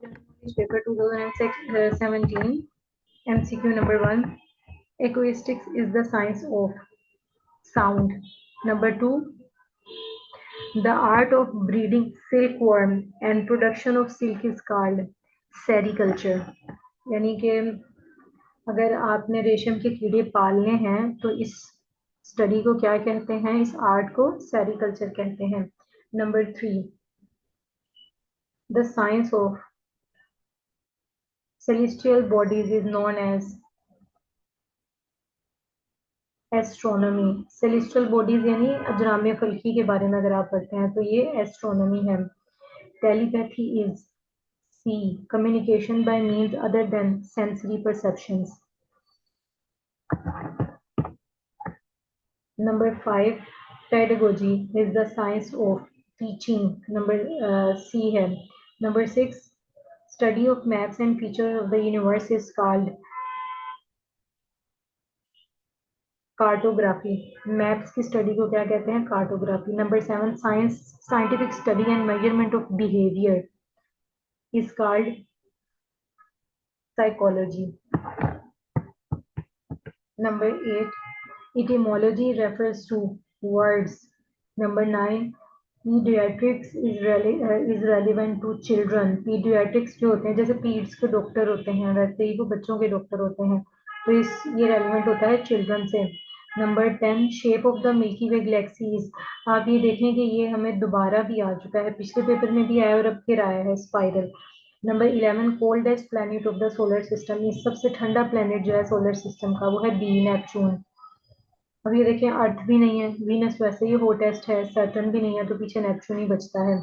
Paper 2017, MCQ number 1. Acoustics is the science of sound. Number 2. The art of breeding silkworm and production of silk is called sericulture. यानी कि अगर आपने रेशम के कीड़े पालने हैं तो इस स्टडी को क्या कहते हैं? इस आर्ट को सेरिकल्चर कहते हैं. Number 3. The science of celestial bodies is known as astronomy. Celestial bodies यानी अजराम फल्की के बारे में अगर आप पढ़ते हैं तो ये एस्ट्रोनॉमी है. Telepathy is C. Communication by means other than sensory perceptions. Number 5. Pedagogy is the science of teaching. Number C है. Number 6. Study of maps and features of the universe is called cartography. Maps की study को क्या कहते हैं? Cartography. Number 7. Scientific study and measurement of behaviour is called psychology. Number 8. etymology refers to words. Number 9. pediatrics is relevant to children. pediatrics जो होते हैं जैसे पीड्स के डॉक्टर होते हैं वैसे ही वो बच्चों के डॉक्टर होते हैं तो ये रेलिवेंट होता है चिल्ड्रन से. Number 10. Shape of the milky way galaxies. आप ये देखें कि ये हमें दोबारा भी आ चुका है, पिछले पेपर में भी आया और अब फिर आया है, spiral. Number 11. Coldest planet of the solar system. ये सबसे ठंडा प्लैनेट जो है सोलर सिस्टम का वो है बी, नेपच्यून. अब ये देखें अर्थ भी नहीं है, वीनस वैसे ही हॉटेस्ट है, सैटर्न भी नहीं है तो पीछे नेपच्यून ही बचता है.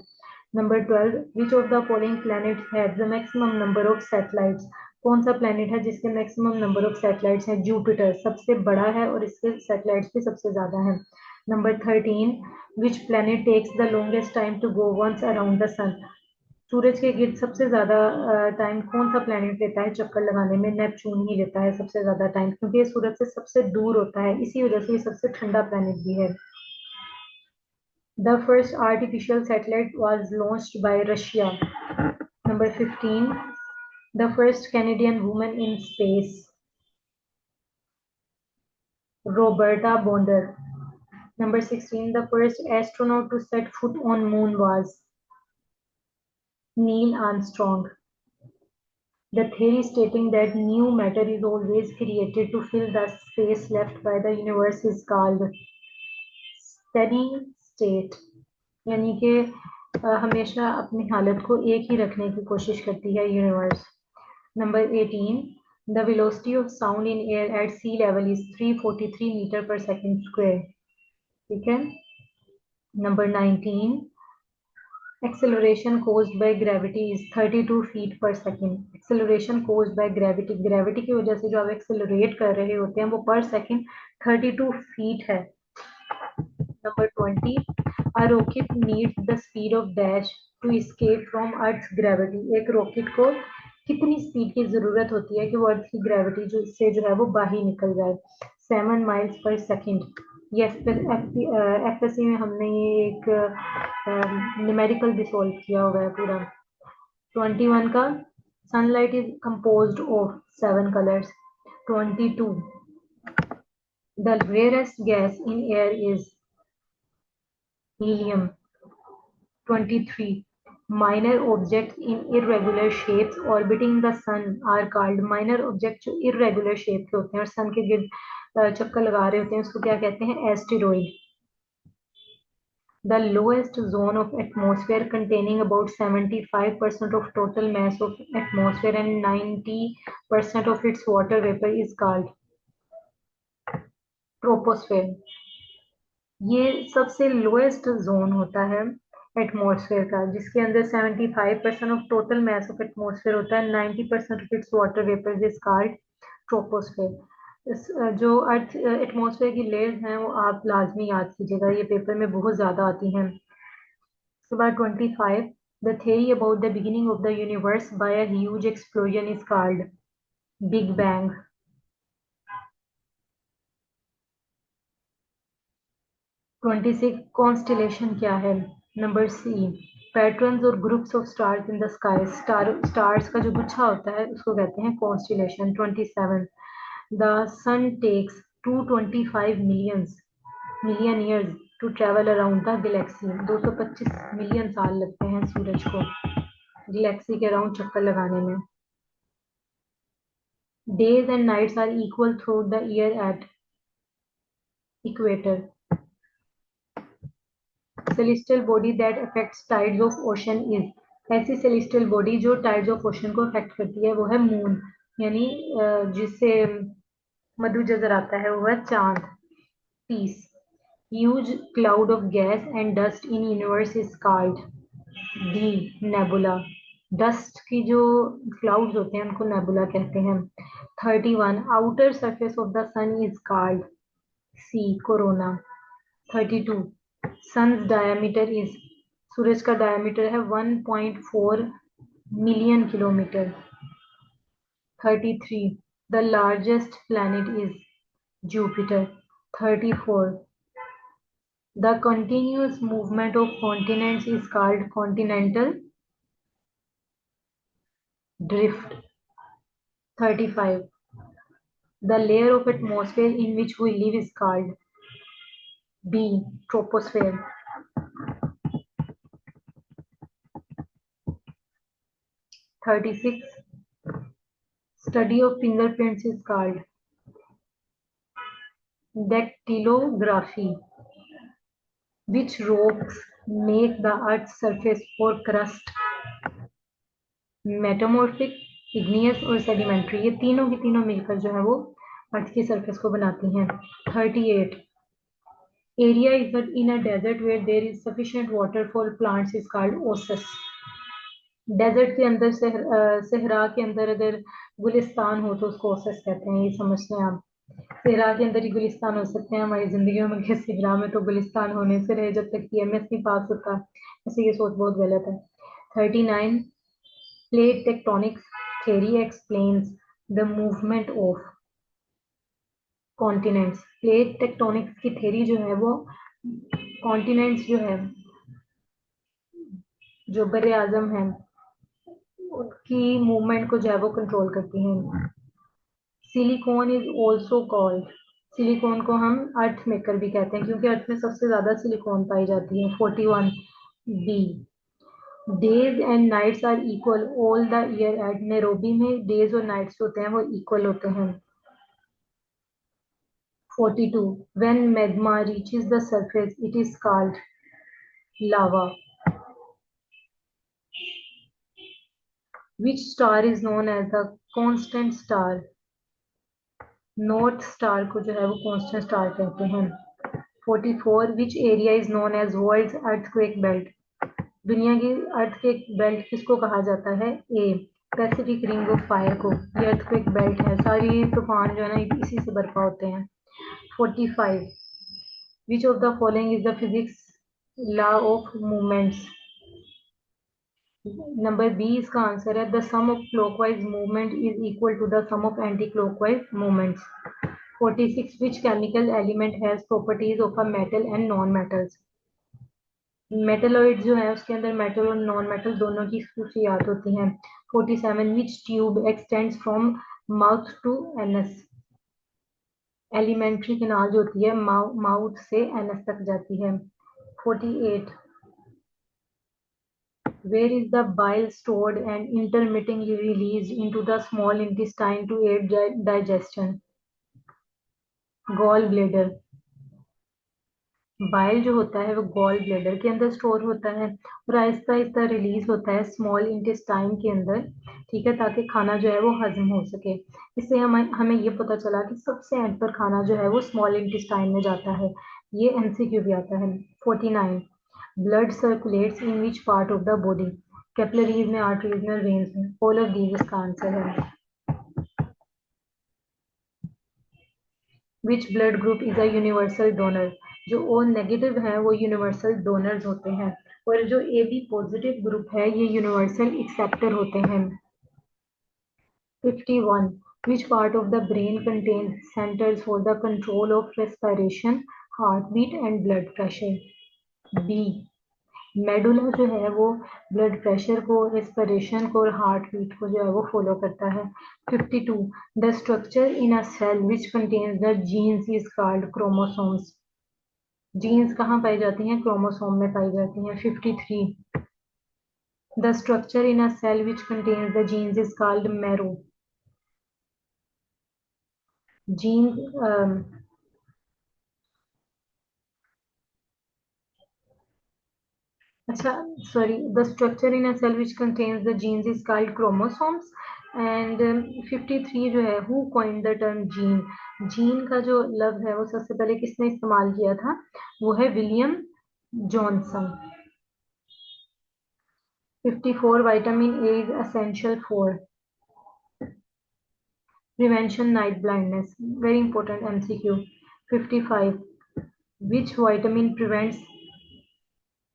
Number 12. Which of the following planet have the maximum number of satellites. कौन सा प्लैनेट है जिसके मैक्सिमम नंबर ऑफ सैटेलाइट्स हैं? जुपिटर सबसे बड़ा है और इसके सैटेलाइट्स भी सबसे ज्यादा हैं. Number 13. Which planet takes the longest time to go once around the sun. सूरज के गिर्द सबसे ज्यादा टाइम कौन सा प्लेनेट लेता है चक्कर लगाने में? नेपच्यून ही लेता है सबसे ज्यादा टाइम, क्योंकि ये सूरज से सबसे दूर होता है, इसी वजह से ये सबसे ठंडा प्लेनेट भी है. The first artificial satellite was launched by Russia. Number 15. The first Canadian woman in space, Roberta border. Number 16. The first astronaut to set foot on moon was Neil Armstrong. The theory stating that new matter is always created to fill the space left by the universe is called steady state. यानी कि हमेशा अपनी हालत को एक ही रखने की कोशिश करती है universe. Number 18. The velocity of sound in air at sea level is 343 meter per second square. ठीक है. Number 19. Acceleration caused by gravity is 32 feet per second. Acceleration caused by gravity. Gravity की वजह से जो आप एक्सेलरेट कर रहे होते हैं वो पर सेकंड 32 फीट है. Number 20. A rocket needs the speed of dash to escape from Earth's gravity. एक रॉकेट को कितनी स्पीड की जरूरत होती है कि वो अर्थ की ग्रेविटी से जो है वो बाहर निकल जाए? 7 miles per second. ये एफएससी में हमने ये एक न्यूमेरिकल भी सॉल्व किया हुआ है पूरा. 21 का sunlight is composed of 7 colours. 22. The rarest gas in air is helium. 23. Minor objects in irregular shapes orbiting the sun are called. minor objects जो irregular shape के होते हैं और सन के गिर्द चक्कर लगा रहे होते हैं उसको क्या कहते हैं? Asteroid. The lowest zone of atmosphere containing about 75% of total mass of atmosphere and 90% of its water vapor is called troposphere. ये सबसे लोएस्ट जोन होता है एटमॉस्फेयर का जिसके अंदर 75% of total mass of atmosphere होता है, 90% of its water vapour is called troposphere. जो अर्थ एटमॉस्फेयर की लेयर्स हैं वो आप लाजमी याद कीजिएगा, ये पेपर में बहुत ज्यादा आती हैं. About 25. The theory about the beginning of the universe by a huge explosion is called Big Bang. 26. Constellation क्या है? Number C. पैटर्न्स और groups of stars in the sky, stars का जो गुच्छा होता है उसको कहते हैं constellation. 27, the sun takes 225 million years to travel around the galaxy. 225 million साल लगते हैं सूरज को गैलेक्सी के अराउंड चक्कर लगाने में। Days and nights are equal through the year at equator. Celestial body that affects tides of ocean is, ऐसी celestial body जो टाइड्स ऑफ ओशन को अफेक्ट करती है वो है मून, यानी जिससे मधु नजर आता है वो है चांद। Piece, huge cloud of gas and dust in universe is called D nebula. Dust की जो क्लाउड्स होते हैं उनको नेबुला कहते हैं। 31, outer surface of the sun is called C corona. 32, sun's diameter is, सूरज का डायमीटर है 1.4 million kilometre. 33, the largest planet is Jupiter. 34, the continuous movement of continents is called continental drift. 35, the layer of atmosphere in which we live is called B, troposphere. 36, study of fingerprints is called dactylography. Which rocks make the Earth's surface or crust metamorphic, igneous और sedimentary? ये तीनों की तीनों मिलकर जो है वो अर्थ की सरफेस को बनाती हैं। 38, area is in a desert where there is sufficient water for plants is called oasis. Desert के अंदर सहरा के अंदर अगर गुलिस्तान हो तो उसको ओसिस कहते हैं, ये समझते हैं आप। सहरा के अंदर ही गुलिस्तान हो सकते हैं हमारी जिंदगियों में, कि सहरा में तो गुलिस्तान होने से रहे जब तक ईएमएस नहीं पास होता। ऐसे ये सोच बहुत गलत है। 39, plate tectonics theory explains the movement of continents. Plate tectonics की थ्योरी जो है वो कॉन्टिनेंट्स जो है, जो बड़े आजम हैं उनकी मूवमेंट को जो है वो कंट्रोल करती हैं। Silicon is also called, silicon को हम अर्थ मेकर भी कहते हैं क्योंकि अर्थ में सबसे ज्यादा सिलिकॉन पाई जाती है। 41, B, days and nights are equal all the year at Nairobi में डेज और नाइट्स होते हैं वो इक्वल होते हैं। 42, when magma reaches the surface it is called lava. Which star is known as the constant star? North star को जो है वो कांस्टेंट स्टार कहते हैं। 44, which area is known as world's earthquake belt? दुनिया की अर्थक्वेक बेल्ट किसको कहा जाता है? ए, पैसिफिक रिंग ऑफ फायर को, ये अर्थक्वेक बेल्ट है। सारी तूफान जो है ना इसी से बर्पा होते हैं। 45, which of the following is the physics law of movements? Number B इसका आंसर है, the sum of clockwise movement is equal to the sum of anti clockwise movements. 46, which chemical element has properties of a metal and non-metals? Metalloid जो है उसके अंदर metal और non metal दोनों की खसूसियात होती हैं। 47, which tube extends from mouth to anus? Alimentary canal जो होती है माउथ से एनस तक जाती है। 48, where is the bile stored and intermittently released into the small intestine to aid digestion? Gall bladder. Bile जो होता है वो गॉल ब्लेडर के अंदर स्टोर होता है और आहिस्ता आहिस्ता रिलीज होता है स्मॉल इंटेस्टाइन के अंदर, ठीक है, ताकि खाना जो है वो हजम हो सके। इससे हमें ये पता चला कि सबसे एंड पर खाना जो है वो स्मॉल इंटेस्टाइन में जाता है। ये एमसीक्यू भी आता है। 49, blood circulates in which part of the body? Capillaries में, आर्टरीज में, वेन्स में? ऑल ऑफ दीज इसका आंसर है। Which blood group is a universal donor? जो ओ नेगेटिव है वो यूनिवर्सल डोनर्स होते हैं और जो ए बी पॉजिटिव ग्रुप है ये यूनिवर्सल एक्सेप्टर होते हैं। 51, which part of the brain contains centers for the control of respiration, heartbeat and blood pressure? B, medulla जो है वो ब्लड प्रेशर को, रेस्पिरेशन को और हार्ट बीट को जो है वो फॉलो करता है। 52, the structure in a cell which contains the genes is called chromosomes. Genes कहाँ पाई जाती हैं? क्रोमोसोम में पाई जाती हैं। 53, the structure in a cell which contains the genes is called marrow. Gene अच्छा, sorry, the structure in a cell which contains the genes is called chromosomes. And 53 जो है, who coined the term gene? Gene का जो लफ्ज है वो सबसे पहले किसने इस्तेमाल किया था? वो है William Johnson. 54, vitamin A is essential for prevention night blindness. Very important MCQ. 55, which vitamin prevents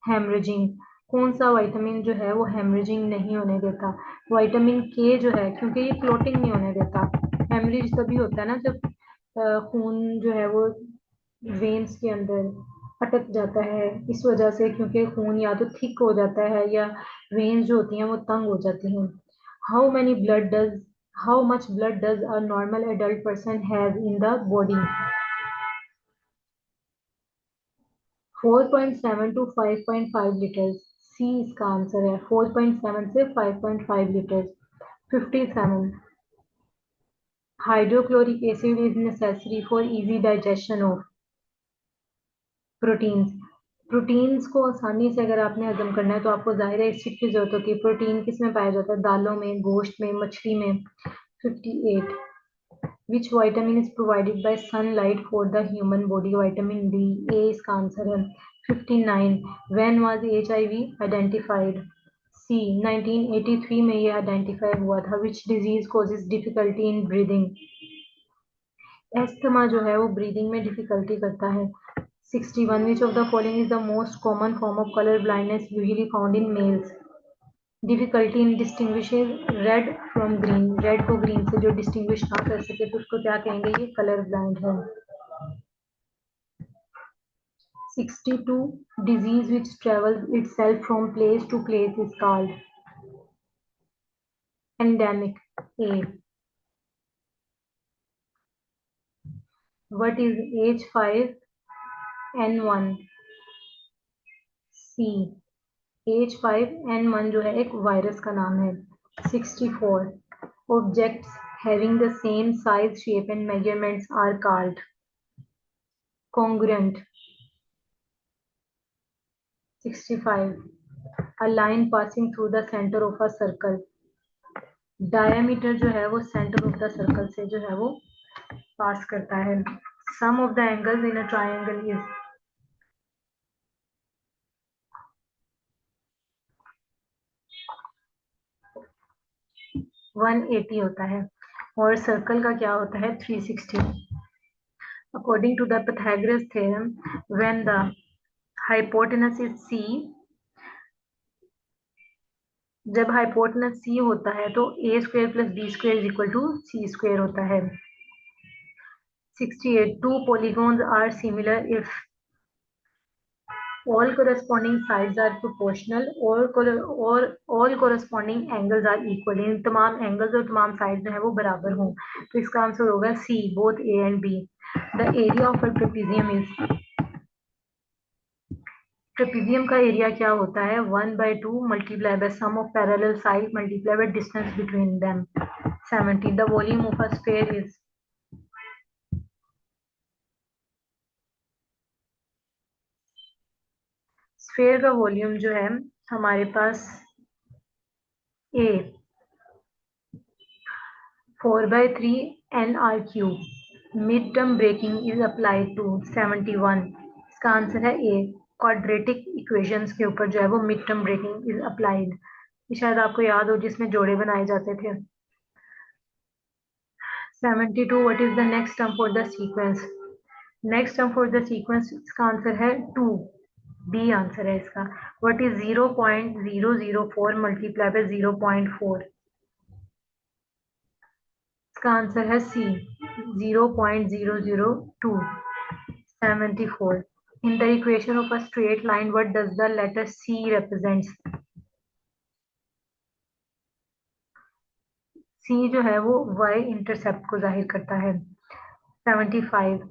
हेमरेजिंग? कौन सा विटामिन जो है वो हेमरेजिंग नहीं होने देता? विटामिन के जो है, क्योंकि ये क्लोटिंग नहीं होने देता। हेमरेज तभी होता है ना जब खून जो है वो वेन्स के अंदर अटक जाता है, इस वजह से, क्योंकि खून या तो थिक हो जाता है या वेन्स जो होती हैं वो तंग हो जाती हैं। How many blood does how much blood does a normal adult person have in the body? 4.7 to 5.5 litres. C इसका आंसर है, 4.7 से 5.5 litres. 57, hydrochloric acid is necessary for easy digestion of proteins. Proteins को आसानी से अगर आपने हजम करना है तो आपको जाहिर है एसिड की जरूरत होती है। प्रोटीन किस में पाया जाता है? दालों में, गोश्त में, मछली में। 58, which vitamin is provided by sunlight for the human body? Vitamin D. A इसका आंसर है। 59, when was HIV identified? C 1983 में ये आइडेंटिफाई हुआ था। Which disease causes difficulty in breathing? Asthma जो है वो ब्रीदिंग में डिफिकल्टी करता है। 61, which of the following is the most common form of color blindness usually found in males? Difficulty in distinguishing red from green. Red को green से जो distinguish ना कर सके तो उसको क्या कहेंगे? ये कलर ब्लाइंड है। 62, disease which travels itself from place to place is called endemic. A, what is H5N1? C, H5N1 जो है एक वायरस का नाम है। 64, objects having the same size, shape and measurements are called congruent. 65, a line passing through the center of a circle. Diameter जो है वो centre of the circle से जो है वो पास करता है। Sum of the angles in a triangle is 180 होता है, और सर्कल का क्या होता है? 360। According to the Pythagoras theorem, when the hypotenuse is C, जब हाइपोटेनस सी होता है तो A square plus B square is equal to C square होता है। 68, two polygons are similar if all corresponding sides are proportional और all corresponding angles are equal। इन तमाम angles और तमाम साइड जो है वो बराबर हों, तो इसका आंसर होगा C, both A and B. The area of a trapezium is, trapezium का एरिया क्या होता है? 1/2 multiply by sum of parallel side multiply by distance between them. 70, the volume of a sphere is, sphere का volume जो है हमारे पास A 4/3 nr cube। Mid term breaking is applied to 71। इसका आंसर है ए, क्वाड्रेटिक इक्वेशंस के ऊपर जो है वो mid term breaking is applied. ये शायद आपको याद हो, जिसमें जोड़े बनाए जाते थे। 72, what is the next term for the sequence? Next term for the sequence, इसका आंसर है 2। बी आंसर है इसका। What is 0.004 multiply by 0.4? इसका आंसर है सी, 0.002। 74, In the equation of a straight line, what does the letter C represents? C जो है वो y intercept को जाहिर करता है. 75.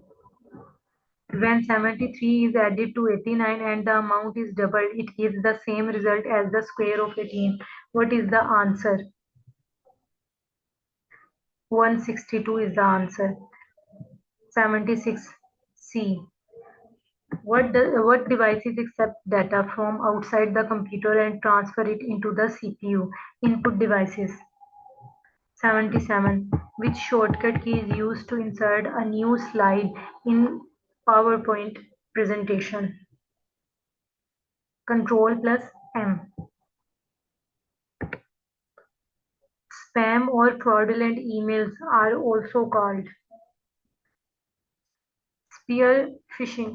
When 73 is added to 89 and the amount is doubled, it gives the same result as the square of 18. What is the answer? 162 is the answer. 76. C. What devices accept data from outside the computer and transfer it into the CPU? Input devices. 77. Which shortcut key is used to insert a new slide in PowerPoint presentation? Control plus M. Spam or fraudulent emails are also called spear phishing.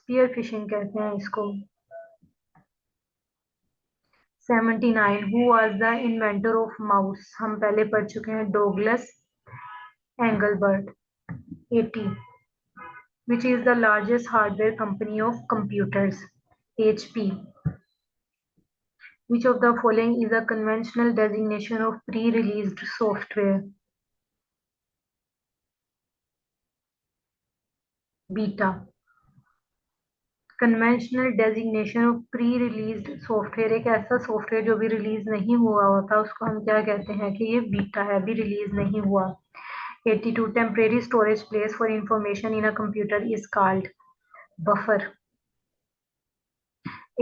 Spear phishing कहते हैं इसको. 79. Who was the inventor of mouse? हम पहले पढ़ चुके हैं. Douglas Engelbart. 80. Which is the largest hardware company of computers? HP. Which of the following is a conventional designation of pre-released software? Beta. Conventional designation of pre released software, एक ऐसा software जो भी release नहीं हुआ होता उसको हम क्या कहते हैं कि ये बीटा है, अभी रिलीज नहीं हुआ. 82. Temporary storage place for information in a computer is called buffer.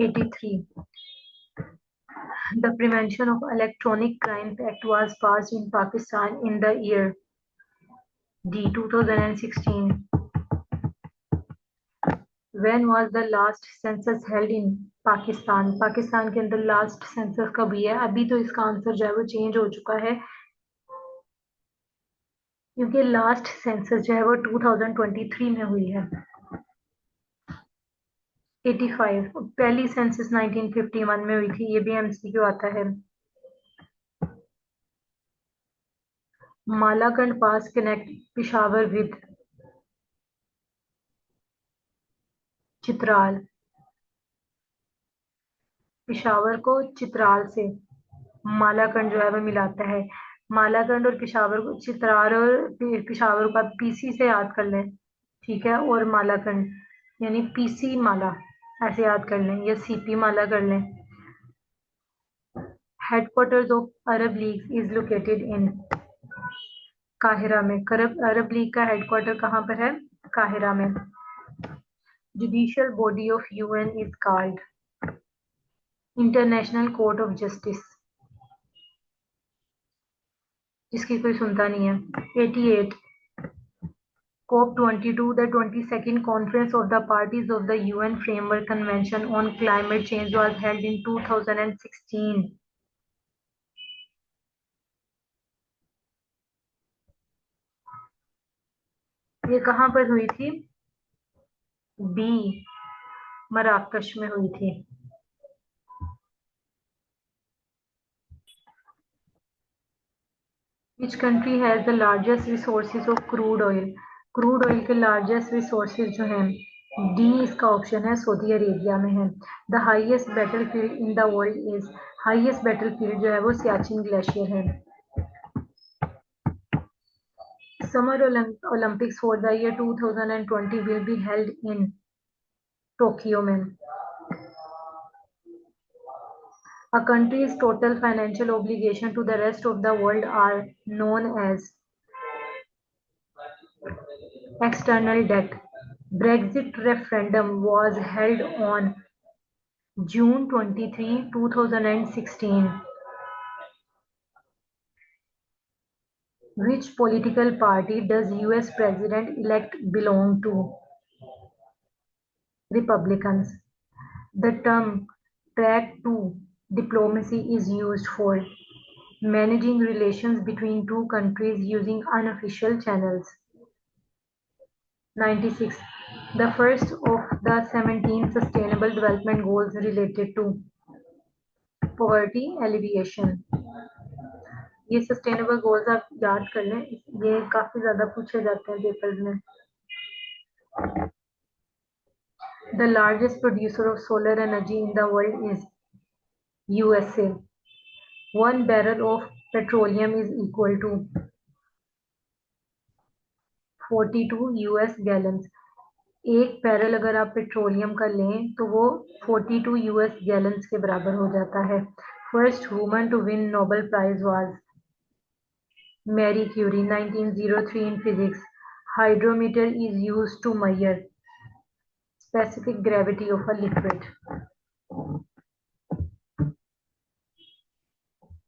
83. The Prevention of Electronic Crime Act was passed in Pakistan in the year D. 2016. When was the last census held in Pakistan? Pakistan के अंदर last census कब हुई है? अभी तो इसका answer जो है वो चेंज हो चुका है क्योंकि लास्ट सेंसस जो है वो 2023 में हुई है. 85. पहली सेंसस 1951 में हुई थी, ये भी एमसीक्यू आता है. मालाकंड पास कनेक्ट पिशावर विद चित्राल. पिशावर को चित्राल से मालाकंड जो है वो मिलाता है. मालाकंड और पिशावर को, चित्राल और पिशावर को आप पीसी से याद कर लें, ठीक है, और मालाकंड यानी पीसी माला ऐसे याद कर लें या सीपी माला कर लें. Headquarters of Arab league is located in Cairo में. अरब लीग का हेडक्वार्टर कहाँ पर है? काहिरा में. Judicial body of UN is called international court of justice, जिसकी कोई सुनता नहीं है. 88. COP22, the 22nd Conference of the Parties of the UN Framework Convention on Climate Change was held in 2016. ये कहाँ पर हुई थी? बी. मराकश में हुई थी. Which country has the largest resources of crude oil? Crude oil के लार्जेस्ट रिसोर्सेज जो हैं, डी इसका ऑप्शन है, सऊदी अरेबिया में है. The highest battle field in the world is, highest battle field जो है वो सियाचिन ग्लेशियर है. Summer Olympics for the year 2020 will be held in Tokyo में. A country's total financial obligation to the rest of the world are known as external debt. Brexit referendum was held on June 23, 2016. Which political party does US President-elect belong to? Republicans. The term track 2 diplomacy is used for managing relations between two countries using unofficial channels. 96. The first of the 17 Sustainable Development Goals related to poverty alleviation. ये sustainable goals आप याद कर लें, ये काफी ज्यादा पूछे जाते हैं पेपर्स में। The largest producer of solar energy in the world is USA. 1 barrel of petroleum is equal to 42 US gallons. एक बैरल अगर आप पेट्रोलियम का लें तो वो 42 यूएस गैलन्स के बराबर हो जाता है। First woman to win Nobel prize was Marie Curie 1903 in physics. Hydrometer is used to measure specific gravity of a liquid.